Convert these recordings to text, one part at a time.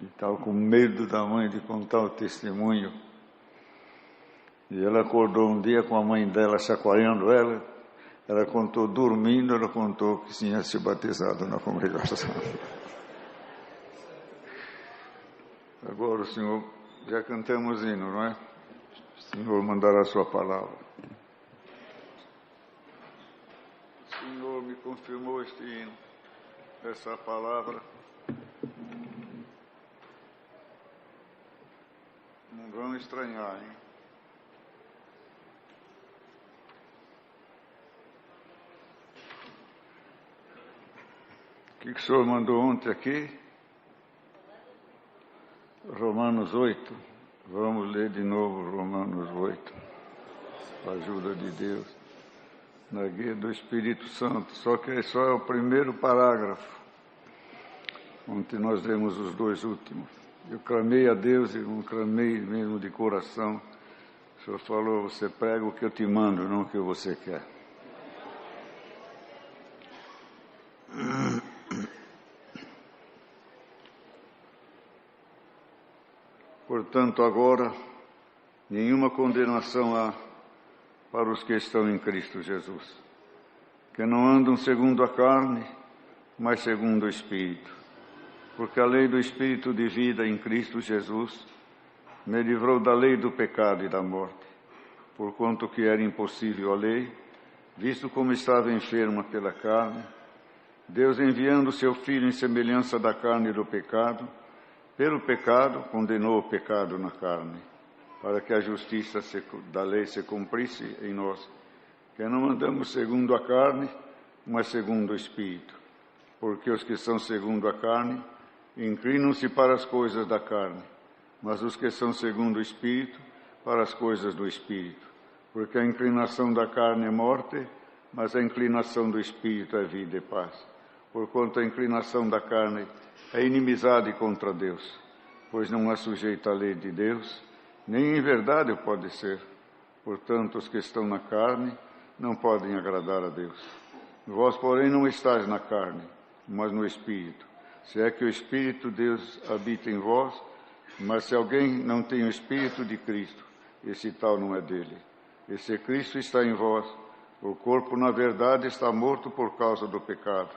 estava com medo da mãe de contar o testemunho. E ela acordou um dia com a mãe dela chacoalhando ela. Ela contou dormindo, ela contou que tinha se batizado na congregação. Agora o Senhor, já cantamos hino, não é? O Senhor mandará a sua palavra. O Senhor me confirmou este hino, essa palavra. Não vão estranhar, hein? O que o Senhor mandou ontem aqui? Romanos 8. Vamos ler de novo Romanos 8. Com a ajuda de Deus. Na guia do Espírito Santo. Só que só é o primeiro parágrafo. Ontem nós lemos os dois últimos. Eu clamei a Deus e não clamei mesmo de coração. O Senhor falou, você prega o que eu te mando, não o que você quer. Portanto, agora, nenhuma condenação há para os que estão em Cristo Jesus, que não andam segundo a carne, mas segundo o Espírito. Porque a lei do Espírito de vida em Cristo Jesus me livrou da lei do pecado e da morte, porquanto que era impossível a lei, visto como estava enferma pela carne, Deus enviando seu Filho em semelhança da carne e do pecado, pelo pecado condenou o pecado na carne, para que a justiça da lei se cumprisse em nós, que não andamos segundo a carne, mas segundo o Espírito. Porque os que são segundo a carne inclinam-se para as coisas da carne, mas os que são segundo o Espírito, para as coisas do Espírito. Porque a inclinação da carne é morte, mas a inclinação do Espírito é vida e paz. Porquanto a inclinação da carne é inimizade contra Deus, pois não é sujeita à lei de Deus, nem em verdade pode ser. Portanto, os que estão na carne não podem agradar a Deus. Vós, porém, não estáis na carne, mas no Espírito. Se é que o Espírito de Deus habita em vós, mas se alguém não tem o Espírito de Cristo, esse tal não é dele. E se Cristo está em vós, o corpo, na verdade, está morto por causa do pecado,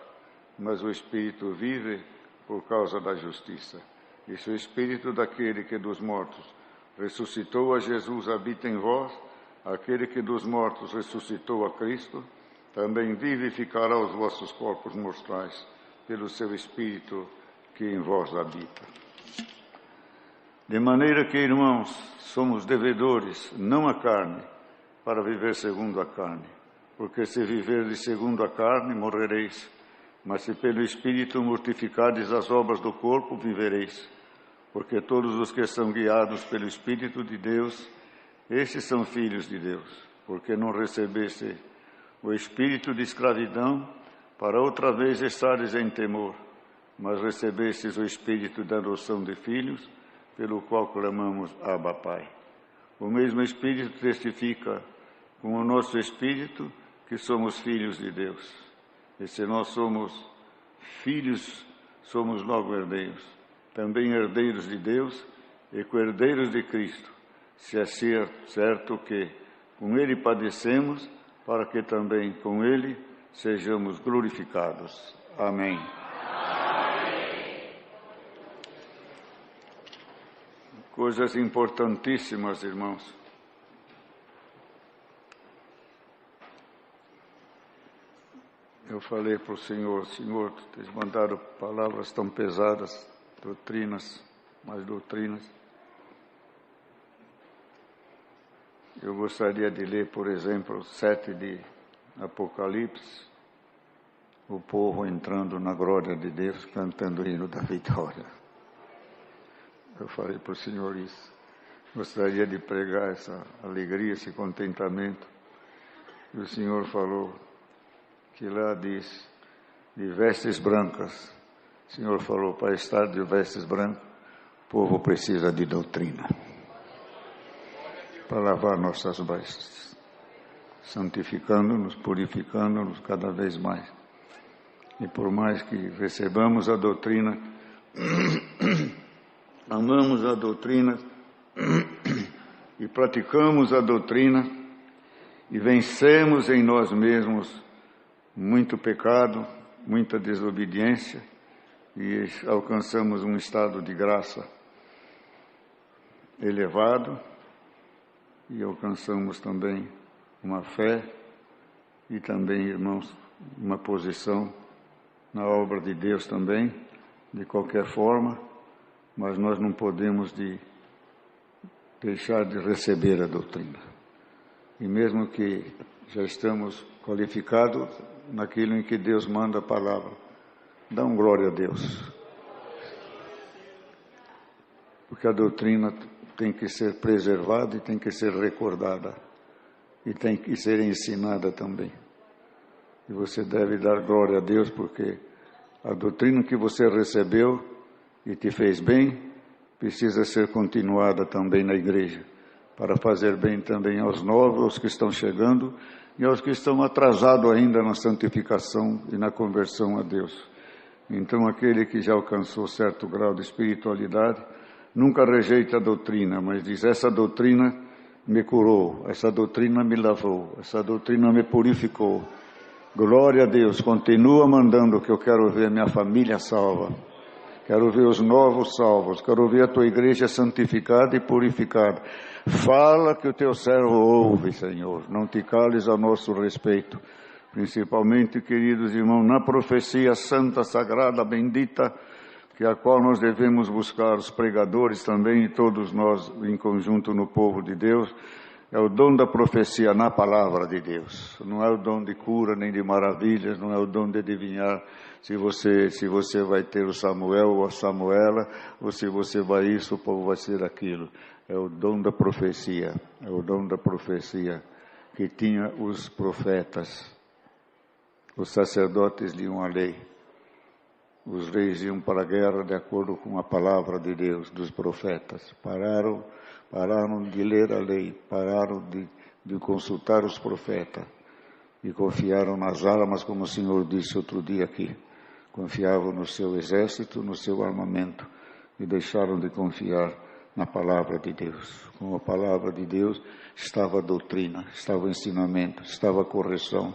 mas o Espírito vive por causa da justiça. E se o Espírito daquele que dos mortos ressuscitou a Jesus habita em vós, aquele que dos mortos ressuscitou a Cristo, também vivificará os vossos corpos mortais, pelo seu Espírito que em vós habita. De maneira que, irmãos, somos devedores, não à carne, para viver segundo a carne. Porque se viverdes segundo a carne, morrereis. Mas se pelo Espírito mortificardes as obras do corpo, vivereis. Porque todos os que são guiados pelo Espírito de Deus, estes são filhos de Deus. Porque não recebeste o espírito de escravidão, para outra vez estares em temor, mas recebestes o Espírito da adoção de filhos, pelo qual clamamos, Abba, Pai. O mesmo Espírito testifica com o nosso Espírito que somos filhos de Deus. E se nós somos filhos, somos logo herdeiros, também herdeiros de Deus e co-herdeiros de Cristo, se é certo que com Ele padecemos, para que também com Ele sejamos glorificados. Amém. Amém. Coisas importantíssimas, irmãos. Eu falei para o Senhor, vocês mandaram palavras tão pesadas, doutrinas, mais doutrinas. Eu gostaria de ler, por exemplo, 7 de Apocalipse, o povo entrando na glória de Deus, cantando o hino da vitória. Eu falei para o Senhor isso. Gostaria de pregar essa alegria, esse contentamento. E o Senhor falou que lá diz, de vestes brancas. O Senhor falou, para estar de vestes brancas, o povo precisa de doutrina. Para lavar nossas vestes, santificando-nos, purificando-nos cada vez mais. E por mais que recebamos a doutrina, amamos a doutrina e praticamos a doutrina e vencemos em nós mesmos muito pecado, muita desobediência e alcançamos um estado de graça elevado e alcançamos também uma fé e também, irmãos, uma posição na obra de Deus também, de qualquer forma, mas nós não podemos deixar de receber a doutrina. E mesmo que já estamos qualificados naquilo em que Deus manda a palavra, dá um glória a Deus. Porque a doutrina tem que ser preservada e tem que ser recordada. E tem que ser ensinada também. E você deve dar glória a Deus, porque a doutrina que você recebeu e te fez bem, precisa ser continuada também na igreja, para fazer bem também aos novos, aos que estão chegando e aos que estão atrasados ainda na santificação e na conversão a Deus. Então, aquele que já alcançou certo grau de espiritualidade, nunca rejeita a doutrina, mas diz: essa doutrina me curou, essa doutrina me lavou, essa doutrina me purificou. Glória a Deus, continua mandando, que eu quero ver minha família salva, quero ver os novos salvos, quero ver a tua igreja santificada e purificada. Fala que o teu servo ouve, Senhor, não te cales a nosso respeito, principalmente, queridos irmãos, na profecia santa, sagrada, bendita, que a qual nós devemos buscar, os pregadores também e todos nós em conjunto no povo de Deus, é o dom da profecia na palavra de Deus. Não é o dom de cura nem de maravilhas, não é o dom de adivinhar se você vai ter o Samuel ou a Samuela, ou se você vai isso ou vai ser aquilo. É o dom da profecia, é o dom da profecia que tinha os profetas. Os sacerdotes liam a lei. Os reis iam para a guerra de acordo com a palavra de Deus, dos profetas. Pararam de ler a lei, pararam de consultar os profetas e confiaram nas armas, como o Senhor disse outro dia aqui. Confiavam no seu exército, no seu armamento e deixaram de confiar na palavra de Deus. Com a palavra de Deus estava a doutrina, estava o ensinamento, estava a correção,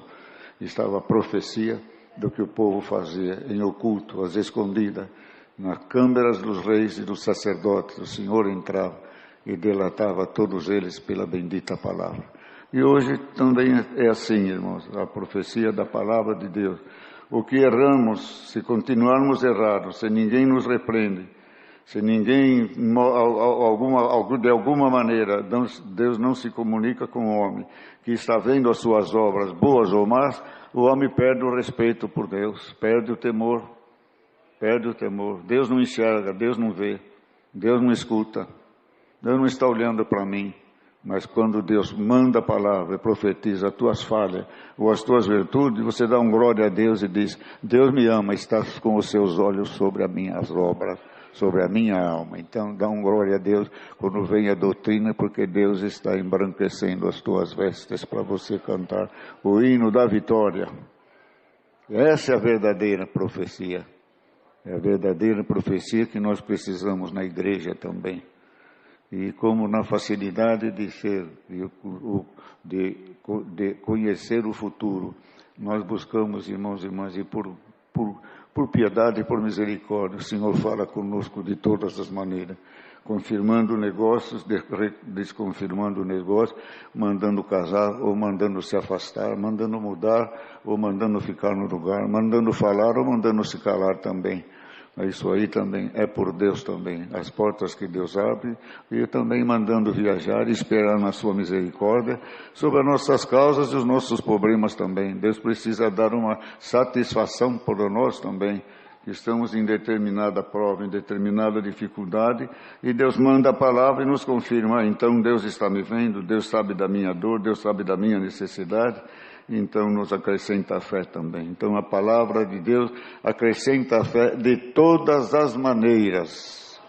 estava a profecia do que o povo fazia em oculto, às escondidas, nas câmaras dos reis e dos sacerdotes. O Senhor entrava e delatava todos eles pela bendita palavra. E hoje também é assim, irmãos, a profecia da palavra de Deus. O que erramos, se continuarmos errados, se ninguém nos repreende, se ninguém, de alguma maneira, Deus não se comunica com o homem, que está vendo as suas obras, boas ou más, o homem perde o respeito por Deus, perde o temor. Deus não enxerga, Deus não vê, Deus não escuta, Deus não está olhando para mim. Mas quando Deus manda a palavra e profetiza as tuas falhas ou as tuas virtudes, você dá um glória a Deus e diz: Deus me ama, está com os seus olhos sobre as minhas obras, sobre a minha alma. Então dá um glória a Deus quando vem a doutrina, porque Deus está embranquecendo as tuas vestes para você cantar o hino da vitória. Essa é a verdadeira profecia. É a verdadeira profecia que nós precisamos na igreja também. E como na facilidade de conhecer o futuro, nós buscamos, irmãos e irmãs, e por piedade e por misericórdia, o Senhor fala conosco de todas as maneiras, confirmando negócios, desconfirmando negócios, mandando casar ou mandando se afastar, mandando mudar ou mandando ficar no lugar, mandando falar ou mandando se calar também. Isso aí também é por Deus também, as portas que Deus abre, e também mandando viajar e esperar na sua misericórdia sobre as nossas causas e os nossos problemas também. Deus precisa dar uma satisfação por nós também, que estamos em determinada prova, em determinada dificuldade, e Deus manda a palavra e nos confirma: então Deus está me vendo, Deus sabe da minha dor, Deus sabe da minha necessidade. Então nos acrescenta a fé também. Então a palavra de Deus acrescenta a fé de todas as maneiras.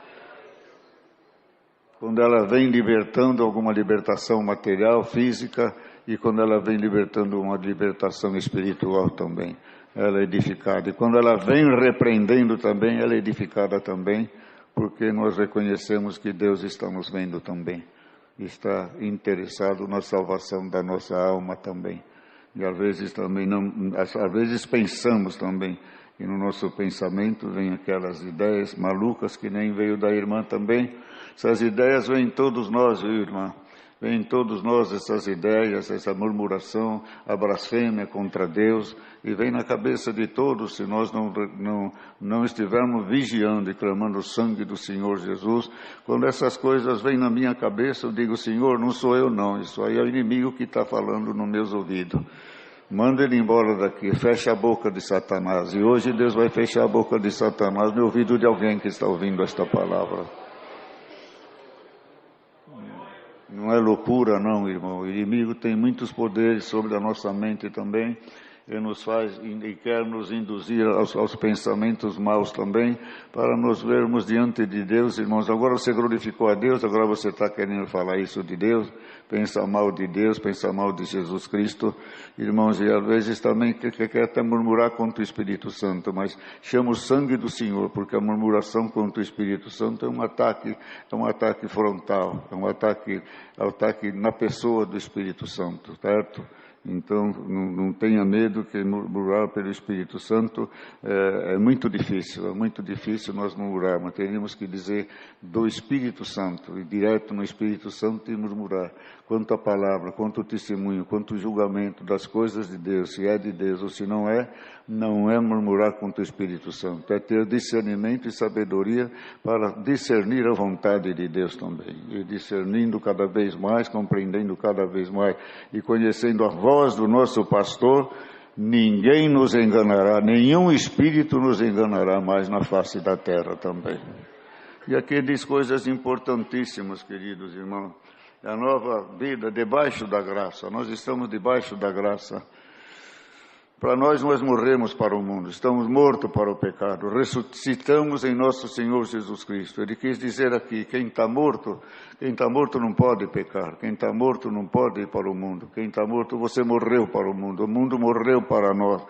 Quando ela vem libertando alguma libertação material, física, e quando ela vem libertando uma libertação espiritual também, ela é edificada. E quando ela vem repreendendo também, ela é edificada também, porque nós reconhecemos que Deus está nos vendo também, está interessado na salvação da nossa alma também. E às vezes também às vezes pensamos também, e no nosso pensamento vem aquelas ideias malucas que nem veio da irmã também. Essas ideias vêm em todos nós, viu, irmã? Vem em todos nós essas ideias, essa murmuração, a blasfêmia contra Deus, e vem na cabeça de todos se nós não estivermos vigiando e clamando o sangue do Senhor Jesus. Quando essas coisas vêm na minha cabeça, eu digo: Senhor, não sou eu não, isso aí é o inimigo que está falando nos meus ouvidos. Manda ele embora daqui, fecha a boca de Satanás. E hoje Deus vai fechar a boca de Satanás no ouvido de alguém que está ouvindo esta palavra. Não é loucura não, irmão. O inimigo tem muitos poderes sobre a nossa mente também. Ele nos faz e quer nos induzir aos pensamentos maus também, para nos vermos diante de Deus, irmãos. Agora você glorificou a Deus, agora você está querendo falar isso de Deus, pensa mal de Deus, pensa mal de Jesus Cristo, irmãos, e às vezes também quer até murmurar contra o Espírito Santo, mas chama o sangue do Senhor, porque a murmuração contra o Espírito Santo é um ataque frontal, é um ataque na pessoa do Espírito Santo, certo? Então, não tenha medo que murmurar pelo Espírito Santo é muito difícil nós murmurarmos. Teríamos que dizer do Espírito Santo, ir direto no Espírito Santo e murmurar. Quanto à palavra, quanto ao testemunho, quanto ao julgamento das coisas de Deus, se é de Deus ou se não é murmurar contra o Espírito Santo, é ter discernimento e sabedoria para discernir a vontade de Deus também, e discernindo cada vez mais, compreendendo cada vez mais e conhecendo a voz do nosso pastor, ninguém nos enganará, nenhum espírito nos enganará mais na face da terra também. E aqui diz coisas importantíssimas, queridos irmãos. A nova vida debaixo da graça, nós estamos debaixo da graça. Para nós morremos para o mundo, estamos mortos para o pecado, ressuscitamos em nosso Senhor Jesus Cristo. Ele quis dizer aqui, quem está morto não pode pecar, quem está morto não pode ir para o mundo, quem está morto, você morreu para o mundo morreu para nós.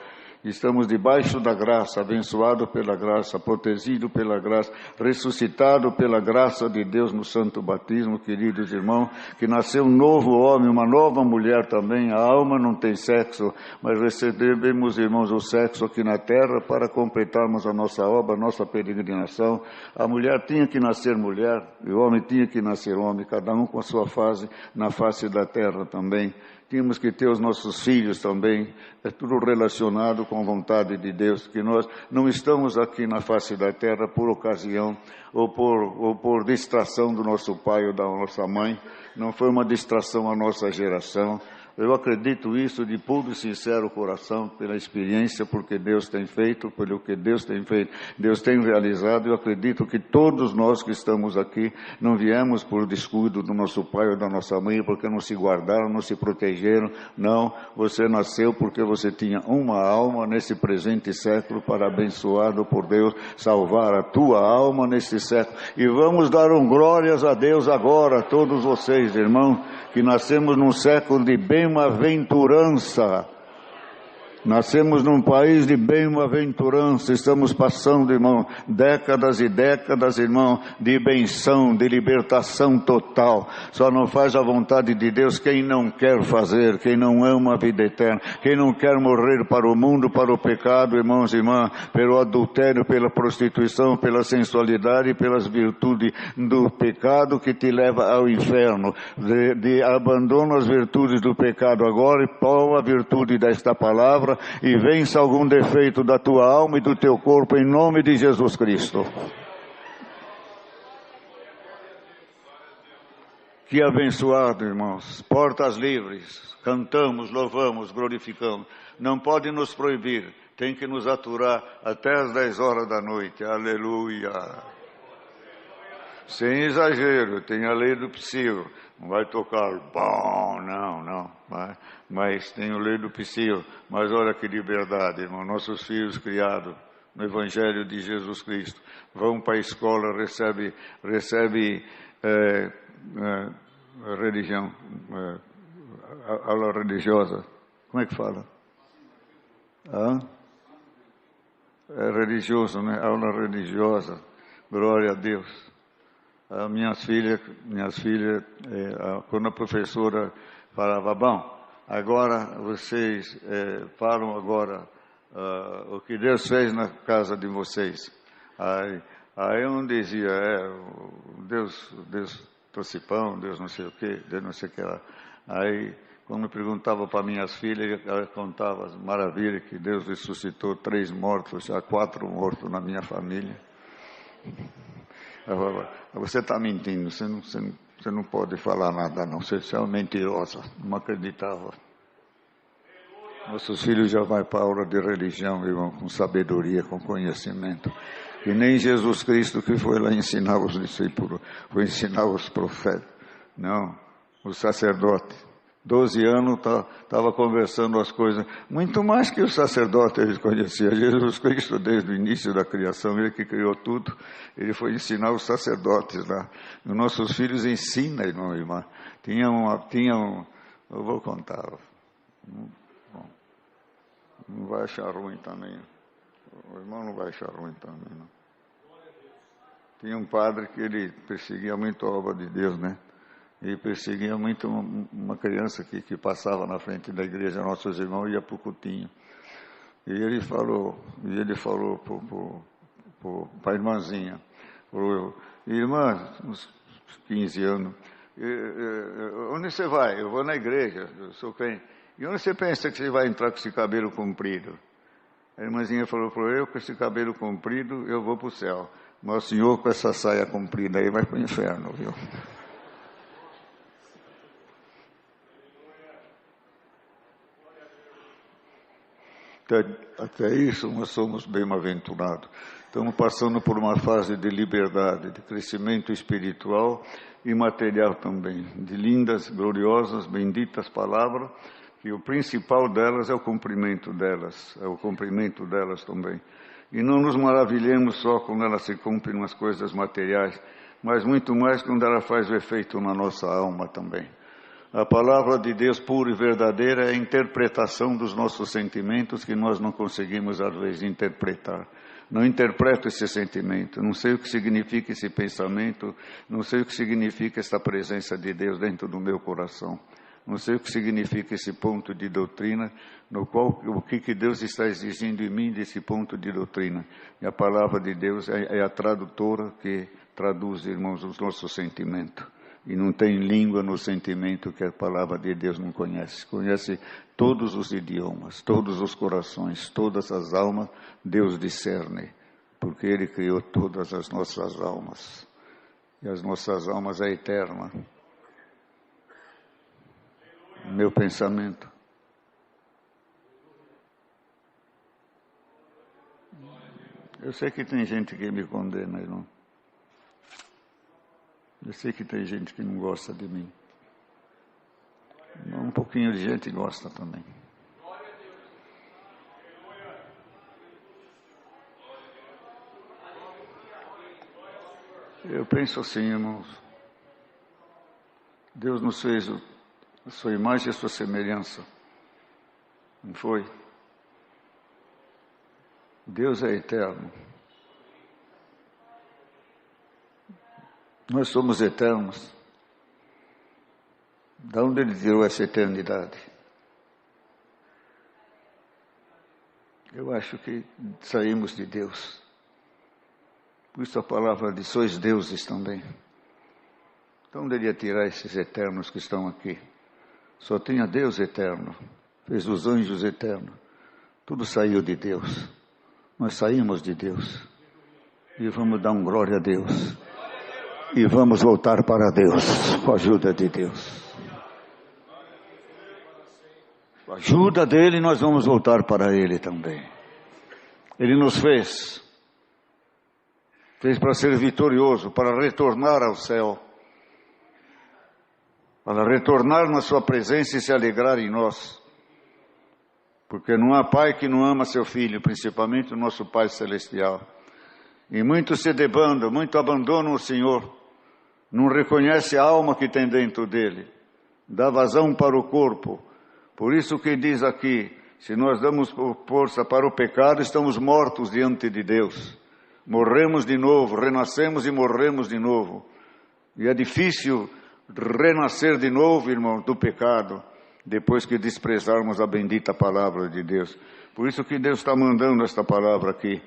Estamos debaixo da graça, abençoado pela graça, protegido pela graça, ressuscitado pela graça de Deus no santo batismo, queridos irmãos, que nasceu um novo homem, uma nova mulher também. A alma não tem sexo, mas recebemos, irmãos, o sexo aqui na terra para completarmos a nossa obra, a nossa peregrinação. A mulher tinha que nascer mulher, e o homem tinha que nascer homem, cada um com a sua fase na face da terra também. Tínhamos que ter os nossos filhos também, é tudo relacionado com a vontade de Deus, que nós não estamos aqui na face da terra por ocasião ou por distração do nosso pai ou da nossa mãe, não foi uma distração a nossa geração. Eu acredito isso de puro e sincero coração, pela experiência, porque Deus tem feito, pelo que Deus tem feito, Deus tem realizado. Eu acredito que todos nós que estamos aqui não viemos por descuido do nosso pai ou da nossa mãe, porque não se guardaram, não se protegeram. Não, você nasceu porque você tinha uma alma nesse presente século para, abençoado por Deus, salvar a tua alma nesse século. E vamos dar glórias a Deus agora, todos vocês, irmãos, que nascemos num século de bem-aventurança. Nascemos num país de bem-aventurança, estamos passando, irmão, décadas e décadas, irmão, de benção, de libertação total. Só não faz a vontade de Deus quem não quer fazer, quem não ama a vida eterna, quem não quer morrer para o mundo, para o pecado, irmãos e irmãs, pelo adultério, pela prostituição, pela sensualidade e pelas virtudes do pecado que te leva ao inferno. Abandona as virtudes do pecado agora e toma a virtude desta palavra, e vença algum defeito da tua alma e do teu corpo em nome de Jesus Cristo. Que abençoado, irmãos. Portas livres, cantamos, louvamos, glorificamos. Não pode nos proibir, tem que nos aturar até as 10 horas da noite. Aleluia. Sem exagero, tem a lei do psil. Não vai tocar bom, não. Mas tem a lei do psil. Mas olha que liberdade, irmão. Nossos filhos criados no Evangelho de Jesus Cristo vão para a escola, recebe religião, aula religiosa. Como é que fala? É religioso, né? Aula religiosa. Glória a Deus. Minhas filhas, quando a professora falava, bom, agora vocês falam agora o que Deus fez na casa de vocês. Aí eu não dizia, Deus trouxe pão, Deus não sei o que, Deus não sei o que lá. Aí, quando perguntava para minhas filhas, ela contava as maravilhas que Deus ressuscitou 3 mortos, já 4 mortos na minha família. Eu falava, você está mentindo, você não pode falar nada não, você é uma mentirosa, não acreditava. Nossos filhos já vão para a aula de religião e vão com sabedoria, com conhecimento. E nem Jesus Cristo que foi lá ensinar os discípulos, foi ensinar os profetas. Não, os sacerdotes. 12 anos estava conversando as coisas, muito mais que os sacerdotes eles conheciam. Jesus Cristo desde o início da criação, ele que criou tudo, ele foi ensinar os sacerdotes lá. Os nossos filhos ensinam, irmão e irmã. Eu vou contar. Bom, não vai achar ruim também. O irmão não vai achar ruim também, não. Tinha um padre que ele perseguia muito a obra de Deus, né? E perseguia muito uma criança que passava na frente da igreja, nossos irmãos, ia para o cultinho. E ele falou para a irmãzinha, falou, irmã, uns 15 anos, onde você vai? Eu vou na igreja, eu sou crente. E onde você pensa que você vai entrar com esse cabelo comprido? A irmãzinha falou, eu com esse cabelo comprido, eu vou para o céu. Mas o senhor com essa saia comprida aí vai para o inferno, viu? Até isso nós somos bem-aventurados. Estamos passando por uma fase de liberdade, de crescimento espiritual e material também. De lindas, gloriosas, benditas palavras, que o principal delas é o cumprimento delas. É o cumprimento delas também. E não nos maravilhemos só quando elas se cumprem nas coisas materiais, mas muito mais quando ela faz o efeito na nossa alma também. A palavra de Deus pura e verdadeira é a interpretação dos nossos sentimentos que nós não conseguimos, às vezes, interpretar. Não interpreto esse sentimento, não sei o que significa esse pensamento, não sei o que significa essa presença de Deus dentro do meu coração. Não sei o que significa esse ponto de doutrina, no qual o que Deus está exigindo em mim desse ponto de doutrina. E a palavra de Deus é a tradutora que traduz, irmãos, os nossos sentimentos. E não tem língua no sentimento que a palavra de Deus não conhece. Conhece todos os idiomas, todos os corações, todas as almas, Deus discerne, porque Ele criou todas as nossas almas. E as nossas almas é eterna. Meu pensamento. Eu sei que tem gente que me condena, irmão. Eu sei que tem gente que não gosta de mim. Um pouquinho de gente gosta também. Eu penso assim, irmãos. Deus nos fez a sua imagem e a sua semelhança. Não foi? Deus é eterno. Nós somos eternos. De onde Ele tirou essa eternidade? Eu acho que saímos de Deus. Por isso a palavra diz, sois deuses também. De onde Ele ia tirar esses eternos que estão aqui? Só tinha Deus eterno. Fez os anjos eternos. Tudo saiu de Deus. Nós saímos de Deus. E vamos dar glória a Deus. E vamos voltar para Deus, com a ajuda de Deus. Com a ajuda dEle, nós vamos voltar para Ele também. Ele nos fez para ser vitorioso, para retornar ao céu, para retornar na sua presença e se alegrar em nós. Porque não há pai que não ama seu filho, principalmente o nosso Pai Celestial. E muitos se debandam, muitos abandonam o Senhor. Não reconhece a alma que tem dentro dele, dá vazão para o corpo. Por isso que diz aqui, se nós damos força para o pecado, estamos mortos diante de Deus. Morremos de novo, renascemos e morremos de novo. E é difícil renascer de novo, irmão, do pecado, depois que desprezarmos a bendita palavra de Deus. Por isso que Deus está mandando esta palavra aqui.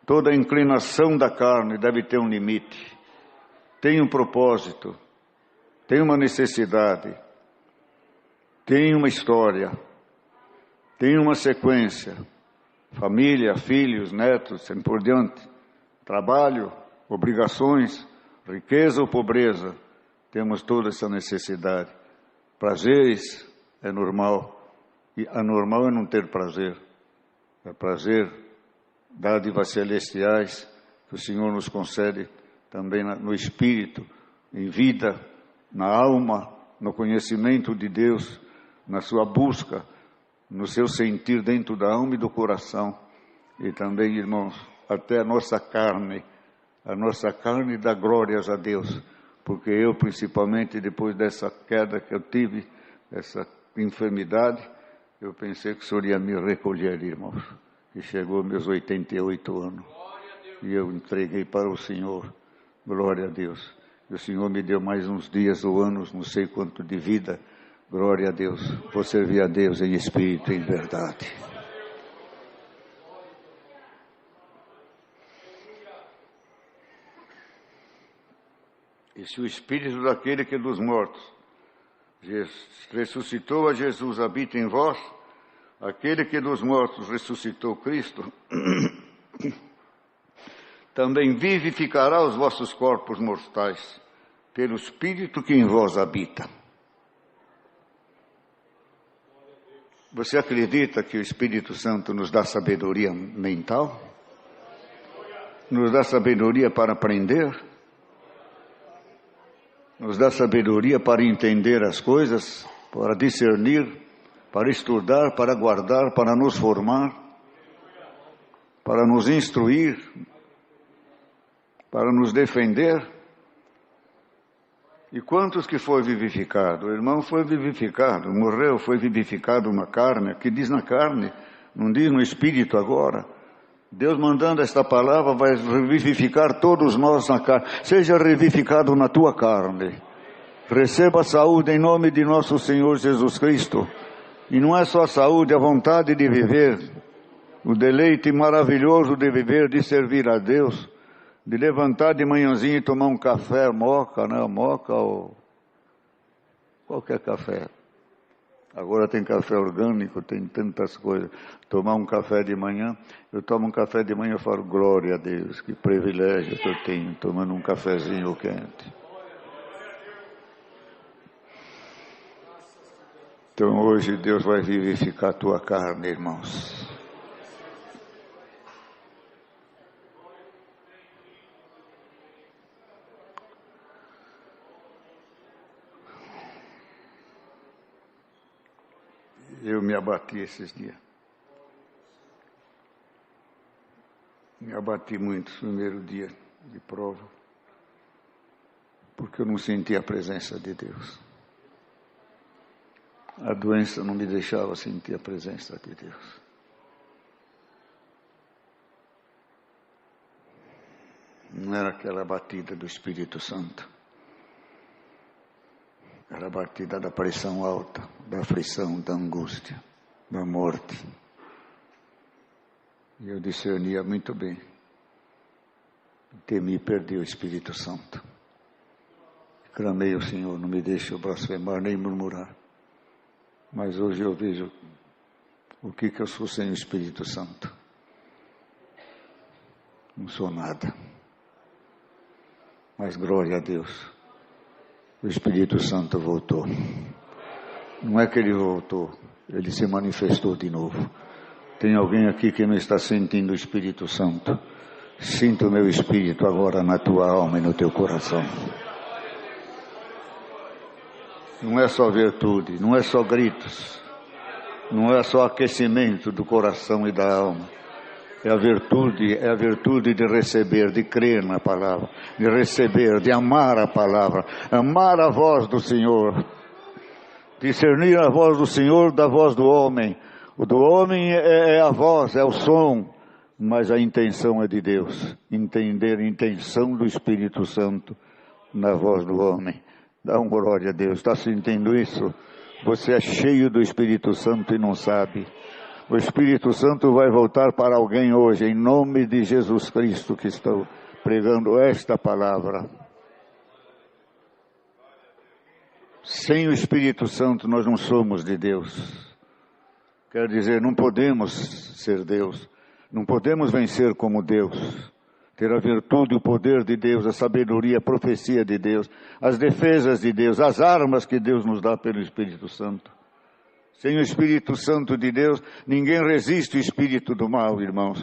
Toda inclinação da carne deve ter um limite. Tem um propósito. Tem uma necessidade. Tem uma história. Tem uma sequência. Família, filhos, netos, assim por diante. Trabalho, obrigações, riqueza ou pobreza. Temos toda essa necessidade. Prazeres é normal. E anormal é não ter prazer. É prazer, dádivas celestiais que o Senhor nos concede também no espírito, em vida, na alma, no conhecimento de Deus, na sua busca, no seu sentir dentro da alma e do coração. E também, irmãos, até a nossa carne dá glórias a Deus, porque eu, principalmente depois dessa queda que eu tive, essa enfermidade, eu pensei que o Senhor ia me recolher, irmãos. E chegou meus 88 anos. E eu entreguei para o Senhor. Glória a Deus. E o Senhor me deu mais uns dias ou anos, não sei quanto de vida. Glória a Deus. Vou servir a Deus em espírito e em verdade. E se o espírito daquele que dos mortos ressuscitou a Jesus habita em vós, aquele que dos mortos ressuscitou Cristo, também vivificará os vossos corpos mortais, pelo Espírito que em vós habita. Você acredita que o Espírito Santo nos dá sabedoria mental? Nos dá sabedoria para aprender? Nos dá sabedoria para entender as coisas, para discernir, para estudar, para guardar, para nos formar, para nos instruir, para nos defender. E quantos que foi vivificado? O irmão foi vivificado, morreu, foi vivificado na carne, que diz na carne, não diz no espírito agora. Deus mandando esta palavra vai revivificar todos nós na carne. Seja revivificado na tua carne. Receba a saúde em nome de nosso Senhor Jesus Cristo. E não é só a saúde, a vontade de viver, o deleite maravilhoso de viver, de servir a Deus, de levantar de manhãzinha e tomar um café, moca, né? Moca ou qualquer café. Agora tem café orgânico, tem tantas coisas. Tomar um café de manhã, eu tomo um café de manhã e falo, glória a Deus, que privilégio que eu tenho, tomando um cafezinho quente. Então hoje Deus vai vivificar a tua carne, irmãos. Eu me abati esses dias. Me abati muito no primeiro dia de prova, porque eu não senti a presença de Deus. A doença não me deixava sentir a presença de Deus. Não era aquela batida do Espírito Santo. Era a batida da pressão alta, da aflição, da angústia, da morte. E eu discernia muito bem. Temi perder o Espírito Santo. Clamei ao Senhor, não me deixe eu blasfemar nem murmurar. Mas hoje eu vejo o que eu sou sem o Espírito Santo. Não sou nada. Mas glória a Deus. O Espírito Santo voltou. Não é que ele voltou, ele se manifestou de novo. Tem alguém aqui que não está sentindo o Espírito Santo? Sinta o meu Espírito agora na tua alma e no teu coração. Não é só virtude, não é só gritos, não é só aquecimento do coração e da alma. É a virtude de receber, de crer na palavra, de receber, de amar a palavra, amar a voz do Senhor, discernir a voz do Senhor da voz do homem. O do homem é a voz, é o som, mas a intenção é de Deus. Entender a intenção do Espírito Santo na voz do homem. Dá uma glória a Deus. Está sentindo isso? Você é cheio do Espírito Santo e não sabe. O Espírito Santo vai voltar para alguém hoje, em nome de Jesus Cristo, que estou pregando esta palavra. Sem o Espírito Santo nós não somos de Deus. Quer dizer, não podemos ser Deus. Não podemos vencer como Deus. Ter a virtude, o poder de Deus, a sabedoria, a profecia de Deus, as defesas de Deus, as armas que Deus nos dá pelo Espírito Santo. Sem o Espírito Santo de Deus, ninguém resiste o espírito do mal, irmãos.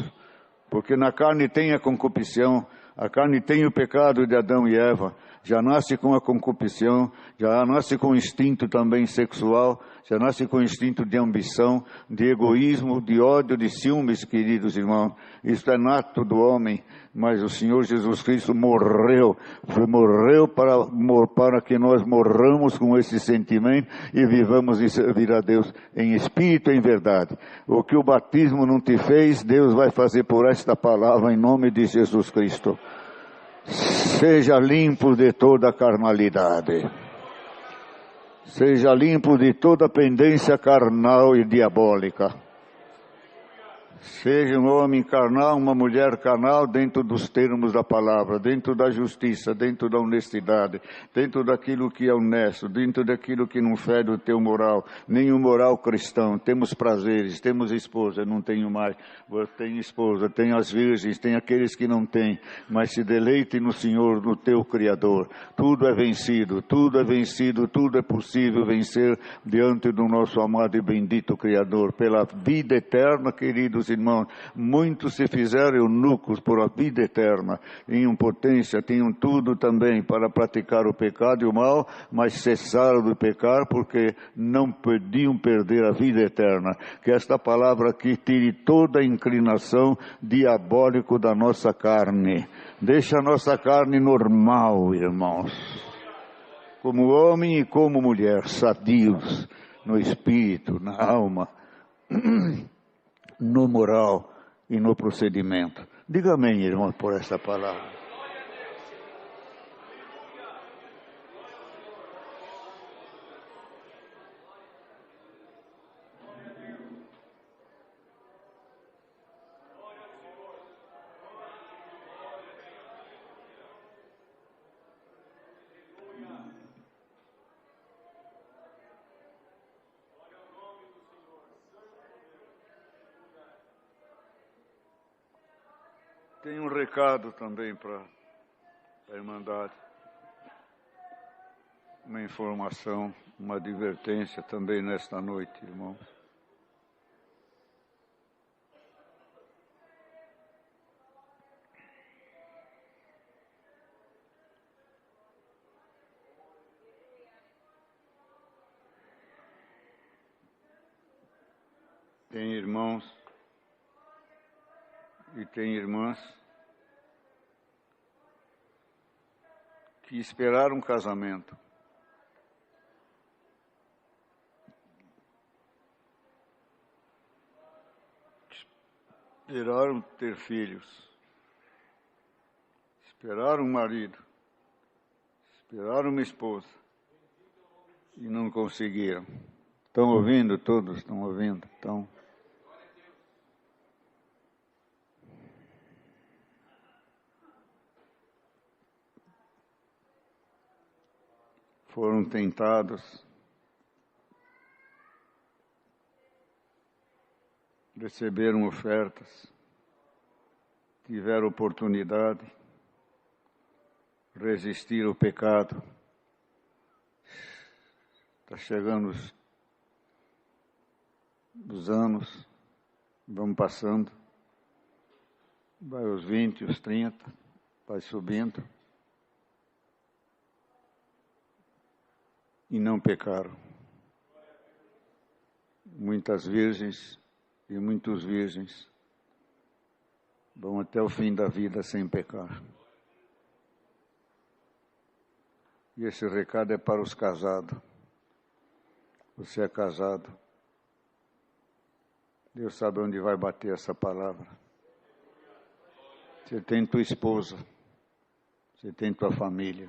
Porque na carne tem a concupiscão, a carne tem o pecado de Adão e Eva. Já nasce com a concupiscão, já nasce com o instinto também sexual, já nasce com o instinto de ambição, de egoísmo, de ódio, de ciúmes, queridos irmãos. Isso é nato do homem, mas o Senhor Jesus Cristo morreu para que nós morramos com esse sentimento e vivamos e servir a Deus em espírito e em verdade. O que o batismo não te fez, Deus vai fazer por esta palavra em nome de Jesus Cristo. Seja limpo de toda carnalidade. Seja limpo de toda pendência carnal e diabólica. Seja um homem carnal, uma mulher carnal, dentro dos termos da palavra, dentro da justiça, dentro da honestidade, dentro daquilo que é honesto, dentro daquilo que não fere o teu moral, nem o moral cristão. Temos prazeres, temos esposa, não tenho mais, tenho esposa, tenho as virgens, tenho aqueles que não têm, mas se deleite no Senhor, no teu Criador. Tudo é vencido, tudo é possível vencer diante do nosso amado e bendito Criador, pela vida eterna, queridos irmãos. Muitos se fizeram eunucos por a vida eterna, em potência, tinham tudo também para praticar o pecado e o mal, mas cessaram de pecar porque não podiam perder a vida eterna. Que esta palavra aqui tire toda a inclinação diabólica da nossa carne. Deixa a nossa carne normal, irmãos, como homem e como mulher, sadios no espírito, na alma, no moral e no procedimento. Diga amém, irmão, por essa palavra. Tem um recado também para a Irmandade. Uma informação, uma advertência também nesta noite, irmãos. Tem irmãos e tem irmãs que esperaram um casamento. Esperaram ter filhos. Esperaram um marido. Esperaram uma esposa. E não conseguiram. Estão ouvindo? Todos estão ouvindo? Então, foram tentados, receberam ofertas, tiveram oportunidade, resistiram ao pecado. Está chegando os anos, vamos passando, vai aos 20, os 30, vai subindo. E não pecaram. Muitas virgens e muitos virgens vão até o fim da vida sem pecar. E esse recado é para os casados. Você é casado. Deus sabe onde vai bater essa palavra. Você tem tua esposa, você tem tua família.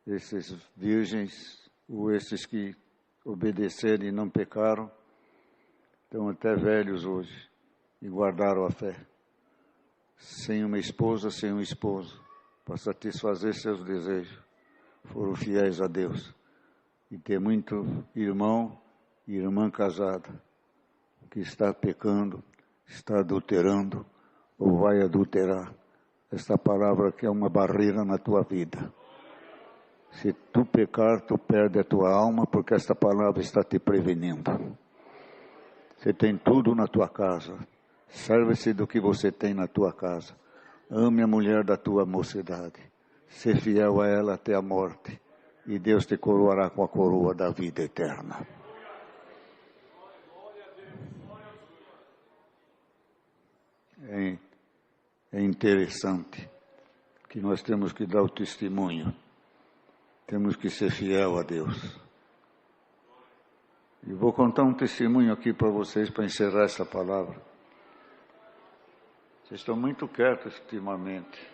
Esses virgens, ou esses que obedeceram e não pecaram, estão até velhos hoje e guardaram a fé. Sem uma esposa, sem um esposo, para satisfazer seus desejos, foram fiéis a Deus. E tem muito irmão e irmã casada que está pecando, está adulterando ou vai adulterar. Esta palavra aqui é uma barreira na tua vida. Se tu pecar, tu perde a tua alma, porque esta palavra está te prevenindo. Você tem tudo na tua casa. Serve-se do que você tem na tua casa. Ame a mulher da tua mocidade. Ser fiel a ela até a morte. E Deus te coroará com a coroa da vida eterna. É interessante que nós temos que dar o testemunho. Temos que ser fiel a Deus. E vou contar um testemunho aqui para vocês, para encerrar essa palavra. Vocês estão muito quietos ultimamente.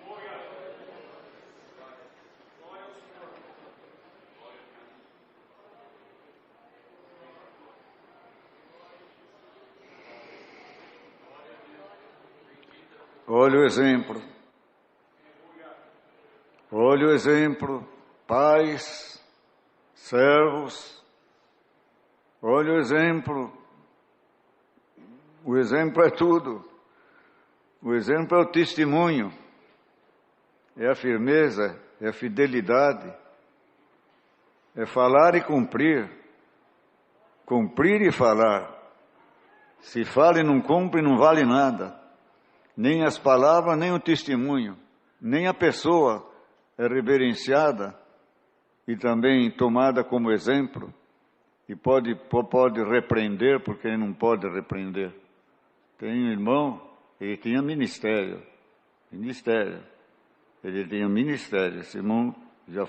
Olha o exemplo. Olha o exemplo. Pais, servos. Olha o exemplo. O exemplo é tudo. O exemplo é o testemunho. É a firmeza, é a fidelidade. É falar e cumprir. Cumprir e falar. Se fala e não cumpre, não vale nada. Nem as palavras, nem o testemunho, nem a pessoa é reverenciada e também tomada como exemplo e pode repreender, porque ele não pode repreender. Tem um irmão, ele tinha ministério, ele tinha ministério, esse irmão já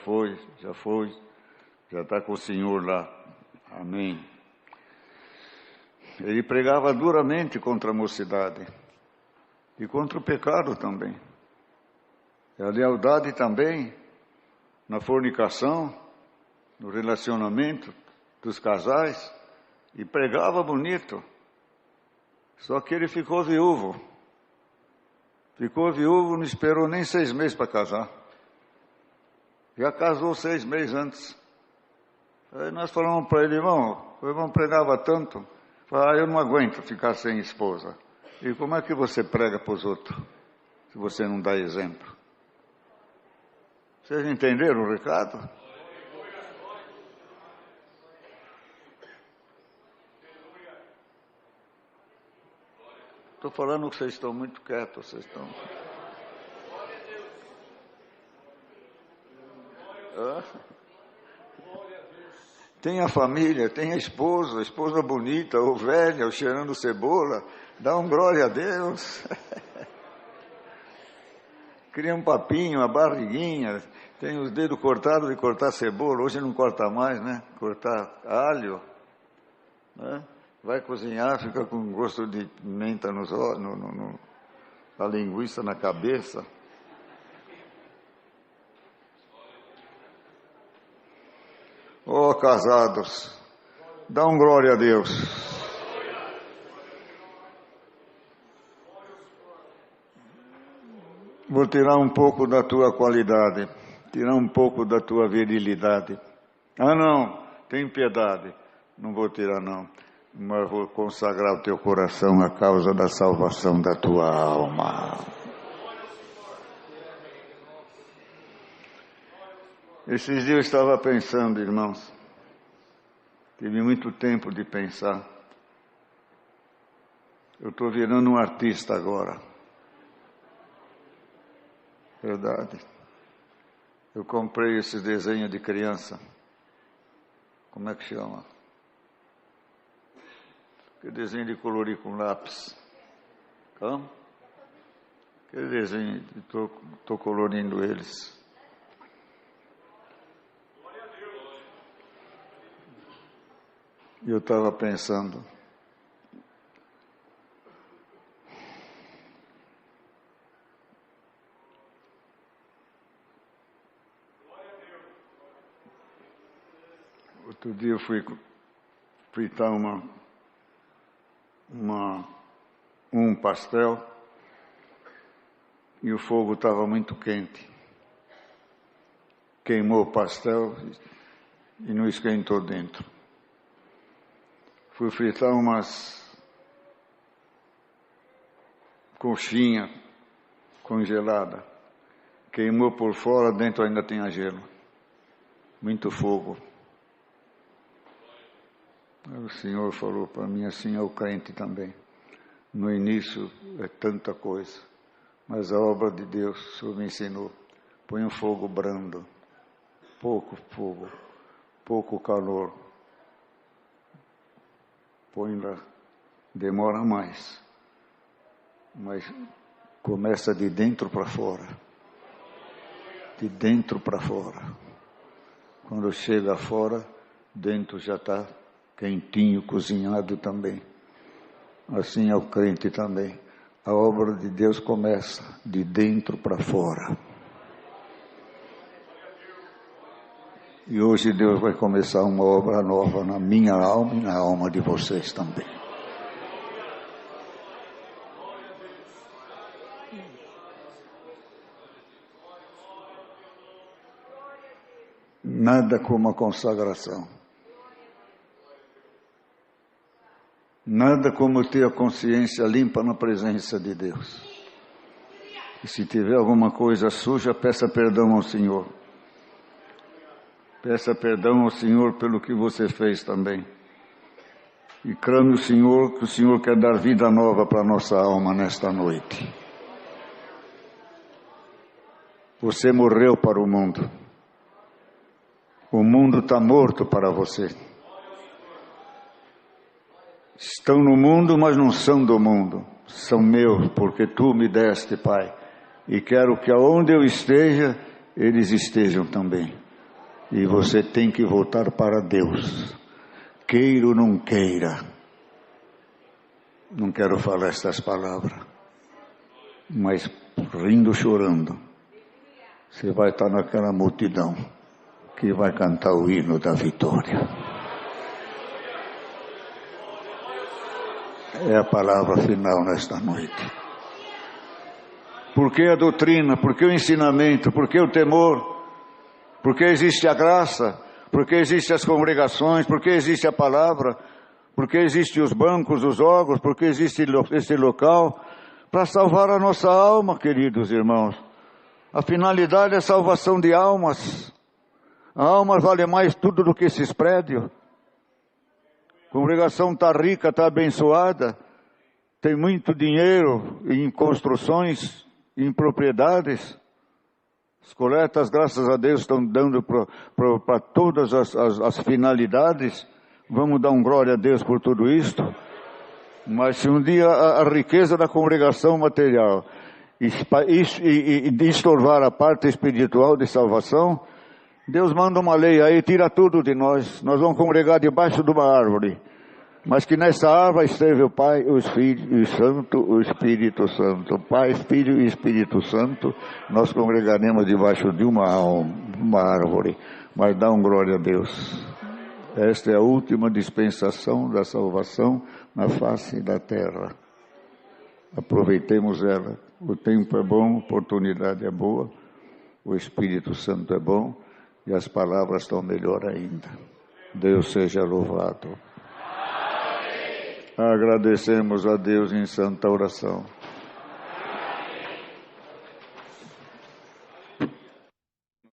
está com o Senhor lá, amém. Ele pregava duramente contra a mocidade. E contra o pecado também. E a lealdade também, na fornicação, no relacionamento dos casais. E pregava bonito. Só que ele ficou viúvo. Ficou viúvo, não esperou nem 6 meses para casar. Já casou 6 meses antes. Aí nós falamos para ele, irmão, o irmão pregava tanto. Eu não aguento ficar sem esposa. E como é que você prega para os outros, se você não dá exemplo? Vocês entenderam o recado? Estou falando que vocês estão muito quietos, vocês estão... Tem a família, tem a esposa bonita, ou velha, ou cheirando cebola, dá um glória a Deus. Cria um papinho, uma barriguinha, tem os dedos cortados de cortar cebola, hoje não corta mais, né? Cortar alho, né? Vai cozinhar, fica com gosto de menta nos olhos, a linguiça na cabeça. Oh, casados, dá um glória a Deus. Vou tirar um pouco da tua qualidade, tirar um pouco da tua virilidade. Ah, não, tem piedade. Não vou tirar, não. Mas vou consagrar o teu coração à causa da salvação da tua alma. Esses dias eu estava pensando, irmãos. Tive muito tempo de pensar. Eu estou virando um artista agora. Verdade. Eu comprei esse desenho de criança. Como é que chama? Que desenho de colorir com lápis. Como? Que desenho, estou colorindo eles. E eu estava pensando, Outro dia eu fui fritar um pastel e o fogo estava muito quente. Queimou o pastel e não esquentou dentro. Fui fritar umas coxinha congelada. Queimou por fora, dentro ainda tinha gelo. Muito fogo. O Senhor falou para mim, assim é o crente também. No início é tanta coisa, mas a obra de Deus, o Senhor me ensinou. Põe um fogo brando, pouco fogo, pouco calor. Põe lá, demora mais, mas começa de dentro para fora. De dentro para fora. Quando chega fora, dentro já está quentinho, cozinhado também. Assim é o crente também. A obra de Deus começa de dentro para fora. E hoje Deus vai começar uma obra nova na minha alma e na alma de vocês também. Nada como a consagração. Nada como ter a consciência limpa na presença de Deus. E se tiver alguma coisa suja, peça perdão ao Senhor. Peça perdão ao Senhor pelo que você fez também. E clame o Senhor, que o Senhor quer dar vida nova para a nossa alma nesta noite. Você morreu para o mundo. O mundo está morto para você. Estão no mundo, mas não são do mundo. São meus, porque tu me deste, Pai. E quero que aonde eu esteja, eles estejam também. E você tem que voltar para Deus. Queira ou não queira. Não quero falar estas palavras. Mas rindo, chorando. Você vai estar naquela multidão que vai cantar o hino da vitória. É a palavra final nesta noite. Por que a doutrina? Por que o ensinamento? Por que o temor? Por que existe a graça? Por que existem as congregações? Por que existe a palavra? Por que existem os bancos, os órgãos? Por que existe esse local? Para salvar a nossa alma, queridos irmãos. A finalidade é a salvação de almas. A alma vale mais tudo do que esses prédios. A congregação está rica, está abençoada, tem muito dinheiro em construções, em propriedades. As coletas, graças a Deus, estão dando para todas as finalidades. Vamos dar glória a Deus por tudo isto. Mas se um dia a riqueza da congregação material e estorvar a parte espiritual de salvação, Deus manda uma lei aí, tira tudo de nós. Nós vamos congregar debaixo de uma árvore. Mas que nessa árvore esteve o Pai, o o Espírito Santo. O Pai, Filho e Espírito Santo. Nós congregaremos debaixo de uma árvore. Mas dá glória a Deus. Esta é a última dispensação da salvação na face da terra. Aproveitemos ela. O tempo é bom, a oportunidade é boa. O Espírito Santo é bom. E as palavras estão melhor ainda. Deus seja louvado. Amém. Agradecemos a Deus em santa oração.